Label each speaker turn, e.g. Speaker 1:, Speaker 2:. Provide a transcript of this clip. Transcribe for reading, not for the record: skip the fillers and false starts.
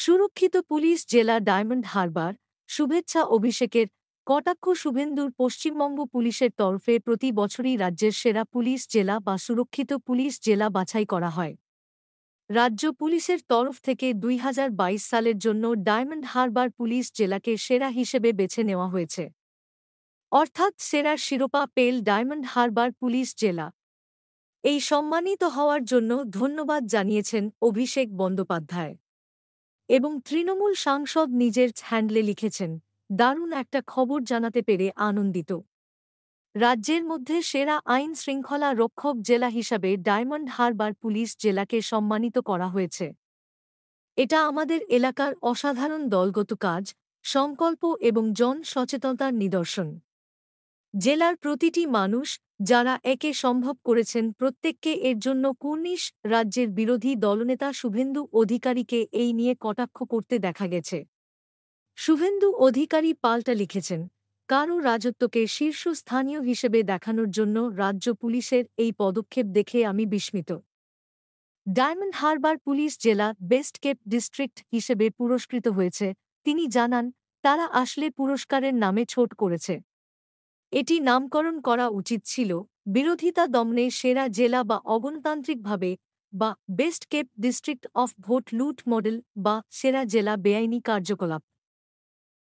Speaker 1: সুরক্ষিত পুলিশ জেলা ডায়মন্ড হারবার শুভেচ্ছা অভিষেকের কটাক্ষ শুভেন্দুর পশ্চিমবঙ্গ পুলিশের তরফে প্রতি বছরই রাজ্যের সেরা পুলিশ জেলা বা সুরক্ষিত পুলিশ জেলা বাছাই করা হয়। রাজ্য পুলিশের তরফ থেকে ২০২২ সালের জন্য ডায়মন্ড হারবার পুলিশ জেলাকে সেরা হিসেবে বেছে নেওয়া হয়েছে। অর্থাৎ সেরার শিরোপা পেল ডায়মন্ড হারবার পুলিশ জেলা। এই সম্মানিত হওয়ার জন্য ধন্যবাদ জানিয়েছেন অভিষেক বন্দ্যোপাধ্যায় এবং তৃণমূল সাংসদ নিজের হ্যান্ডলে লিখেছেন, দারুণ একটা খবর জানাতে পেরে আনন্দিত। রাজ্যের মধ্যে সেরা আইন শৃঙ্খলা রক্ষক জেলা হিসাবে ডায়মন্ড হারবার পুলিশ জেলাকে সম্মানিত করা হয়েছে। এটা আমাদের এলাকার অসাধারণ দলগত কাজ, সংকল্প এবং জন সচেতনতার নিদর্শন। জেলার প্রতিটি মানুষ যারা একে সম্ভব করেছেন প্রত্যেককে এর জন্য কুর্নিশ। রাজ্যের বিরোধী দলনেতা শুভেন্দু অধিকারীকে এই নিয়ে কটাক্ষ করতে দেখা গেছে। শুভেন্দু অধিকারী পাল্টা লিখেছেন, কারও রাজত্বকে শীর্ষস্থানীয় হিসেবে দেখানোর জন্য রাজ্য পুলিশের এই পদক্ষেপ দেখে আমি বিস্মিত। ডায়মন্ড হারবার পুলিশ জেলা বেস্ট কেপ্ট ডিস্ট্রিক্ট হিসেবে পুরস্কৃত হয়েছে। তিনি জানান, তারা আসলে পুরস্কারের নামে ছোট করেছে। এটি নামকরণ করা উচিত ছিল বিরোধিতা দমনে সেরা জেলা বা অগণতান্ত্রিকভাবে বা best kept district of vote লুট মডেল বা সেরা জেলা বেআইনি কার্যকলাপ।